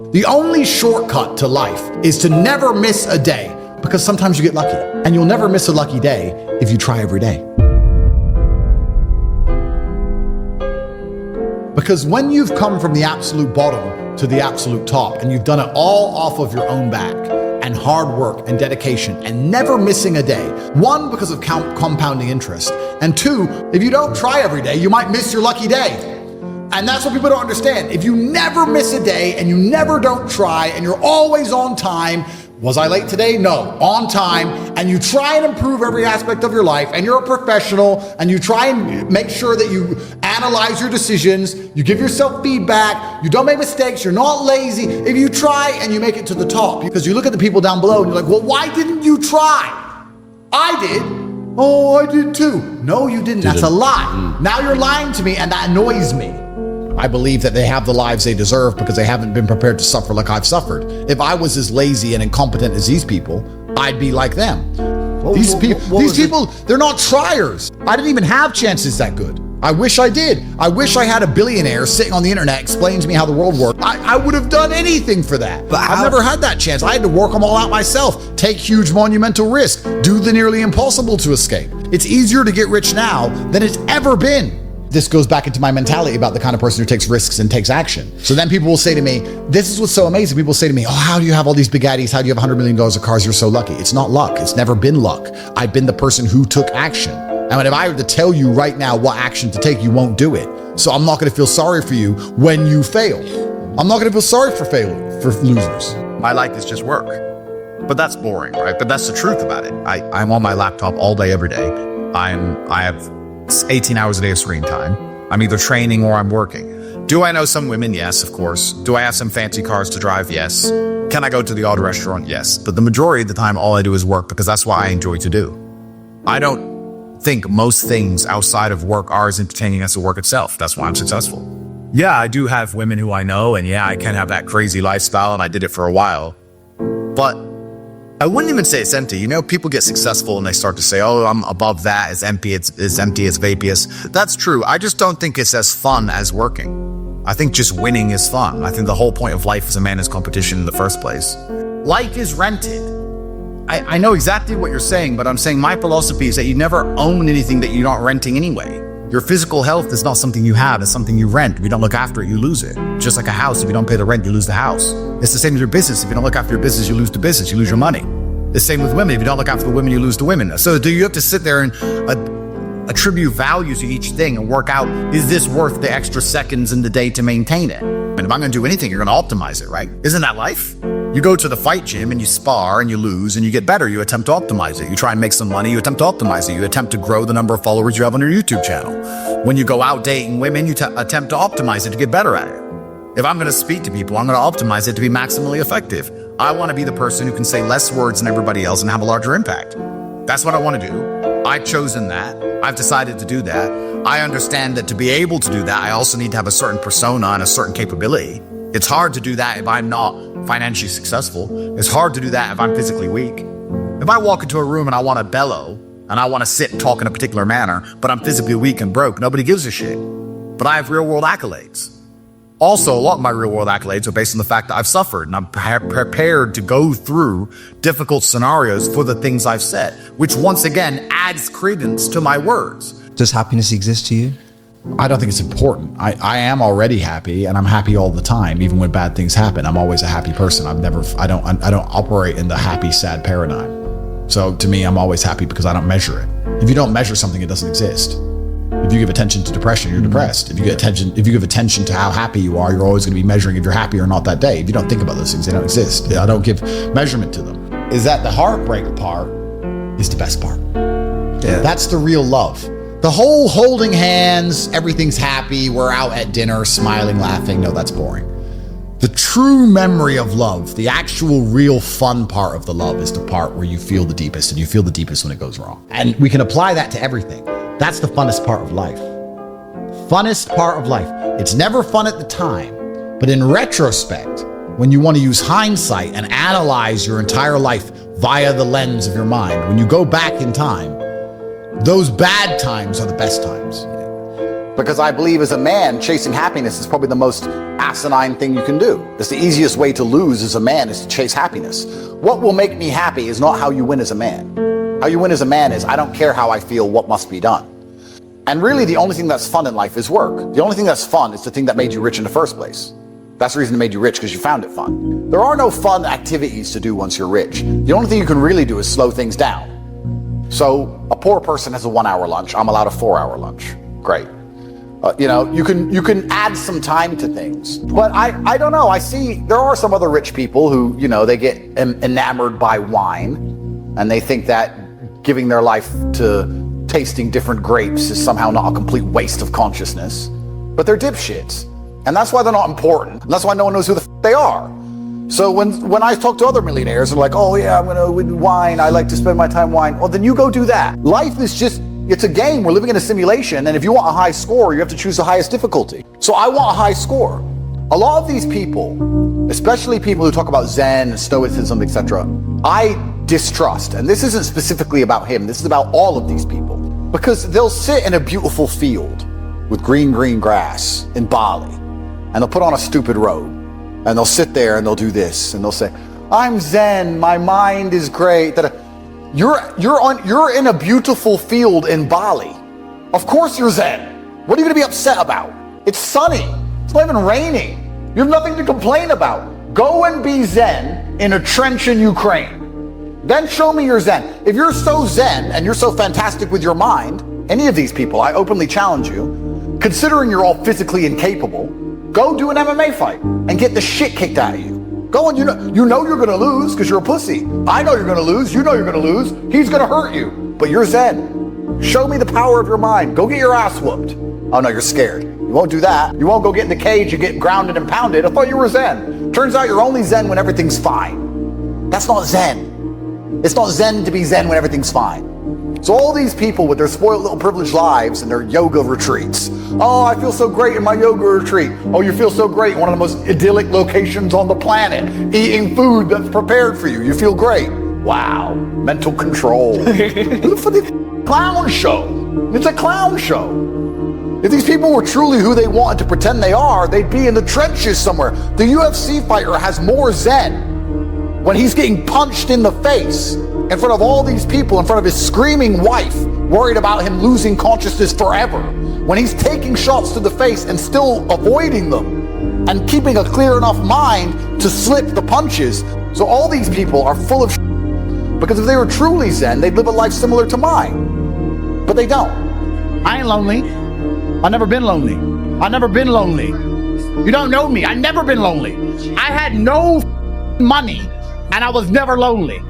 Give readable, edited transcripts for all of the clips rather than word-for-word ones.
The only shortcut to life is to never miss a day, because sometimes you get lucky, and you'll never miss a lucky day if you try every day. Because when you've come from the absolute bottom to the absolute top, and you've done it all off of your own back, and hard work and dedication, and never missing a day, one, because of compounding interest, and two, if you don't try every day, you might miss your lucky day. And that's what people don't understand. If you never miss a day and you never don't try and you're always on time, was I late today? No, on time, and you try and improve every aspect of your life, and you're a professional, and you try and make sure that you analyze your decisions, you give yourself feedback, you don't make mistakes, you're not lazy. If you try and you make it to the top, because you look at the people down below and you're like, well, why didn't you try? I did. Oh, I did too. No, you didn't. That's a lie. Now you're lying to me, and that annoys me. I believe that they have the lives they deserve because they haven't been prepared to suffer like I've suffered. If I was as lazy and incompetent as these people, I'd be like them. These people, they're not triers. I didn't even have chances that good. I wish I did. I wish I had a billionaire sitting on the internet explaining to me how the world worked. I would have done anything for that. But I've never had that chance. I had to work them all out myself, take huge monumental risks, do the nearly impossible to escape. It's easier to get rich now than it's ever been. This goes back into my mentality about the kind of person who takes risks and takes action. So then people will say to me, this is what's so amazing. People say to me, oh, how do you have all these big Bugattis? How do you have $100 million of cars? You're so lucky. It's not luck. It's never been luck. I've been the person who took action. And if I were to tell you right now what action to take, you won't do it. So I'm not going to feel sorry for you when you fail. I'm not going to feel sorry for losers. My life is just work. But that's boring, right? But that's the truth about it. I'm on my laptop all day, every day. I have 18 hours a day of screen time. I'm either training or I'm working. Do I know some women? Yes, of course. Do I have some fancy cars to drive? Yes. Can I go to the odd restaurant? Yes. But the majority of the time, all I do is work because that's what I enjoy to do. I don't think most things outside of work are as entertaining as the work itself. That's why I'm successful. Yeah, I do have women who I know, and yeah, I can have that crazy lifestyle, and I did it for a while. But I wouldn't even say it's empty. You know, people get successful and they start to say, oh, I'm above that. It's empty. It's empty. It's vaporous. That's true. I just don't think it's as fun as working. I think just winning is fun. I think the whole point of life is a man is competition in the first place. Life is rented. I know exactly what you're saying, but I'm saying my philosophy is that you never own anything that you're not renting anyway. Your physical health is not something you have, it's something you rent. If you don't look after it, you lose it. Just like a house, if you don't pay the rent, you lose the house. It's the same with your business. If you don't look after your business, you lose the business, you lose your money. The same with women. If you don't look after the women, you lose the women. So do you have to sit there and attribute value to each thing and work out, is this worth the extra seconds in the day to maintain it? And if I'm going to do anything, you're going to optimize it, right? Isn't that life? You go to the fight gym and you spar and you lose and you get better. You attempt to optimize it. You try and make some money. You attempt to optimize it. You attempt to grow the number of followers you have on your YouTube channel. When you go out dating women, you attempt to optimize it to get better at it. If I'm going to speak to people, I'm going to optimize it to be maximally effective. I want to be the person who can say less words than everybody else and have a larger impact. That's what I want to do. I've chosen that. I've decided to do that. I understand that to be able to do that, I also need to have a certain persona and a certain capability. It's hard to do that if I'm not financially successful. It's hard to do that if I'm physically weak. If I walk into a room and I want to bellow and I want to sit and talk in a particular manner, but I'm physically weak and broke, nobody gives a shit. But I have real world accolades. Also, a lot of my real world accolades are based on the fact that I've suffered and I'm prepared to go through difficult scenarios for the things I've said, which once again adds credence to my words. Does happiness exist to you? I don't think it's important. I am already happy, and I'm happy all the time, even when bad things happen. I'm always a happy person. I don't operate in the happy, sad paradigm. So to me, I'm always happy because I don't measure it. If you don't measure something, it doesn't exist. If you give attention to depression, you're depressed. If you give attention to how happy you are, you're always going to be measuring if you're happy or not that day. If you don't think about those things, they don't exist. I don't give measurement to them. Is that the heartbreak part is the best part. Yeah. That's the real love. The whole holding hands, everything's happy, we're out at dinner, smiling, laughing. No, that's boring. The true memory of love, the actual real fun part of the love is the part where you feel the deepest, and you feel the deepest when it goes wrong. And we can apply that to everything. That's the funnest part of life. Funnest part of life. It's never fun at the time, but in retrospect, when you want to use hindsight and analyze your entire life via the lens of your mind, when you go back in time, those bad times are the best times. Because I believe as a man, chasing happiness is probably the most asinine thing you can do. It's the easiest way to lose as a man is to chase happiness. What will make me happy is not how you win as a man. How you win as a man is, I don't care how I feel, what must be done. And really the only thing that's fun in life is work. The only thing that's fun is the thing that made you rich in the first place. That's the reason it made you rich, because you found it fun. There are no fun activities to do once you're rich. The only thing you can really do is slow things down. So a poor person has a 1 hour lunch. I'm allowed a 4 hour lunch. Great. You can add some time to things. But I don't know. I see there are some other rich people who, they get enamored by wine, and they think that giving their life to tasting different grapes is somehow not a complete waste of consciousness. But they're dipshits. And that's why they're not important. And that's why no one knows who the they are. So when I talk to other millionaires, they're like, oh yeah, I'm gonna wine. I like to spend my time wine. Well, then you go do that. Life is just, it's a game. We're living in a simulation. And if you want a high score, you have to choose the highest difficulty. So I want a high score. A lot of these people, especially people who talk about Zen, Stoicism, etc., I distrust. And this isn't specifically about him. This is about all of these people. Because they'll sit in a beautiful field with green grass in Bali, and they'll put on a stupid robe, and they'll sit there and they'll do this, and they'll say, I'm Zen, my mind is great. You're in a beautiful field in Bali. Of course you're Zen. What are you gonna be upset about? It's sunny, it's not even raining. You have nothing to complain about. Go and be Zen in a trench in Ukraine. Then show me your Zen. If you're so Zen and you're so fantastic with your mind, any of these people, I openly challenge you, considering you're all physically incapable, go do an MMA fight and get the shit kicked out of you. Go and you know you're gonna lose because you're a pussy. I know you're gonna lose, you know you're gonna lose, he's gonna hurt you, but you're Zen. Show me the power of your mind. Go get your ass whooped. Oh no, you're scared. You won't do that. You won't go get in the cage, you get grounded and pounded. I thought you were Zen. Turns out you're only Zen when everything's fine. That's not Zen. It's not Zen to be Zen when everything's fine. So all these people with their spoiled little privileged lives and their yoga retreats. Oh, I feel so great in my yoga retreat. Oh, you feel so great in one of the most idyllic locations on the planet, eating food that's prepared for you. You feel great. Wow, mental control. For the clown show. It's a clown show. If these people were truly who they wanted to pretend they are, they'd be in the trenches somewhere. The UFC fighter has more Zen when he's getting punched in the face in front of all these people, in front of his screaming wife, worried about him losing consciousness forever. When he's taking shots to the face and still avoiding them and keeping a clear enough mind to slip the punches. So all these people are full of shit, because if they were truly Zen, they'd live a life similar to mine. But they don't. I ain't lonely. I've never been lonely. I've never been lonely. You don't know me. I've never been lonely. I had no money and I was never lonely.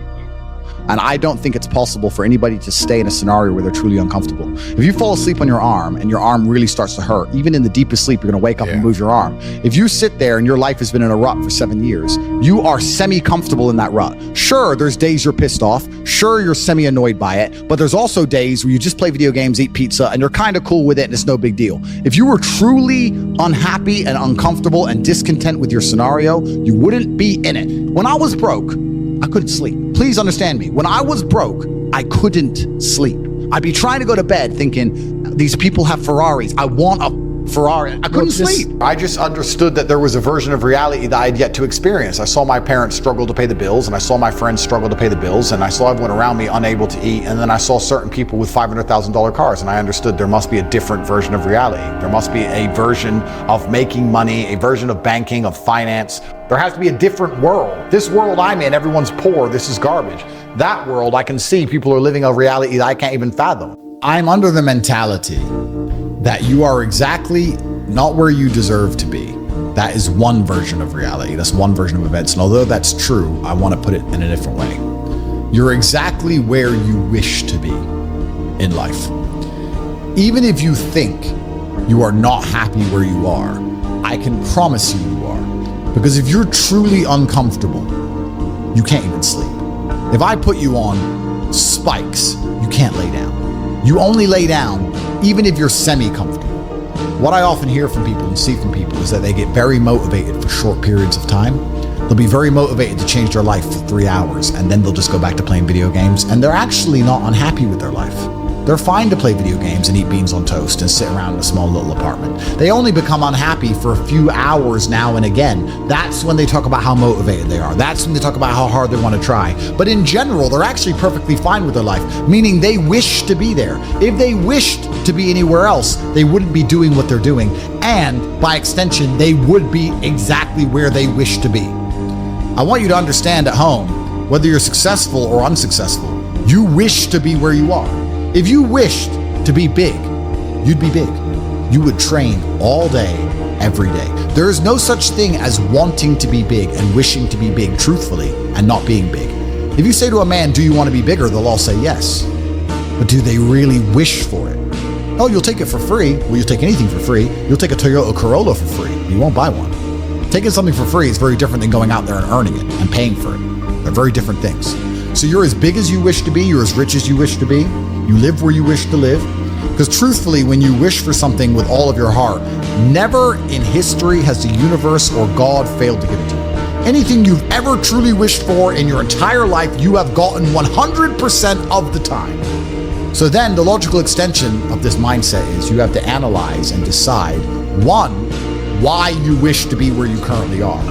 And I don't think it's possible for anybody to stay in a scenario where they're truly uncomfortable. If you fall asleep on your arm and your arm really starts to hurt, even in the deepest sleep, you're gonna wake up and move your arm. If you sit there and your life has been in a rut for 7 years, you are semi-comfortable in that rut. Sure, there's days you're pissed off. Sure, you're semi-annoyed by it. But there's also days where you just play video games, eat pizza, and you're kind of cool with it and it's no big deal. If you were truly unhappy and uncomfortable and discontent with your scenario, you wouldn't be in it. When I was broke, I couldn't sleep. Please understand me. When I was broke, I couldn't sleep. I'd be trying to go to bed thinking, these people have Ferraris. I want a Ferrari. I couldn't sleep. I just understood that there was a version of reality that I had yet to experience. I saw my parents struggle to pay the bills, and I saw my friends struggle to pay the bills, and I saw everyone around me unable to eat, and then I saw certain people with $500,000 cars, and I understood there must be a different version of reality. There must be a version of making money, a version of banking, of finance. There has to be a different world. This world I'm in, everyone's poor, this is garbage. That world, I can see people are living a reality that I can't even fathom. I'm under the mentality that you are exactly not where you deserve to be. That is one version of reality. That's one version of events. And although that's true, I want to put it in a different way. You're exactly where you wish to be in life. Even if you think you are not happy where you are, I can promise you are. Because if you're truly uncomfortable, you can't even sleep. If I put you on spikes, you can't lay down. You only lay down even if you're semi-comfortable. What I often hear from people and see from people is that they get very motivated for short periods of time. They'll be very motivated to change their life for 3 hours, and then they'll just go back to playing video games, and they're actually not unhappy with their life. They're fine to play video games and eat beans on toast and sit around in a small little apartment. They only become unhappy for a few hours now and again. That's when they talk about how motivated they are. That's when they talk about how hard they want to try. But in general, they're actually perfectly fine with their life, meaning they wish to be there. If they wished to be anywhere else, they wouldn't be doing what they're doing. And by extension, they would be exactly where they wish to be. I want you to understand at home, whether you're successful or unsuccessful, you wish to be where you are. If you wished to be big, you'd be big. You would train all day, every day. There is no such thing as wanting to be big and wishing to be big truthfully and not being big. If you say to a man, do you want to be bigger? They'll all say yes. But do they really wish for it? Oh, you'll take it for free. Well, you'll take anything for free. You'll take a Toyota Corolla for free. You won't buy one. Taking something for free is very different than going out there and earning it and paying for it. They're very different things. So you're as big as you wish to be. You're as rich as you wish to be. You live where you wish to live. Because truthfully, when you wish for something with all of your heart, never in history has the universe or God failed to give it to you. Anything you've ever truly wished for in your entire life, you have gotten 100% of the time. So then the logical extension of this mindset is you have to analyze and decide, one, why you wish to be where you currently are.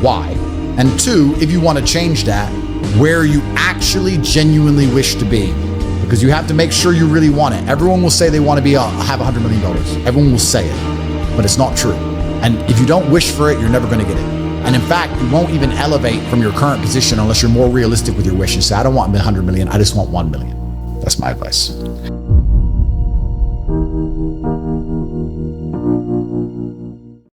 Why? And two, if you want to change that, where you actually genuinely wish to be. Because you have to make sure you really want it. Everyone will say they want to be have $100 million. Everyone will say it, but it's not true. And if you don't wish for it, you're never going to get it. And in fact, you won't even elevate from your current position unless you're more realistic with your wish and say, I don't want $100 million, I just want $1 million. That's my advice.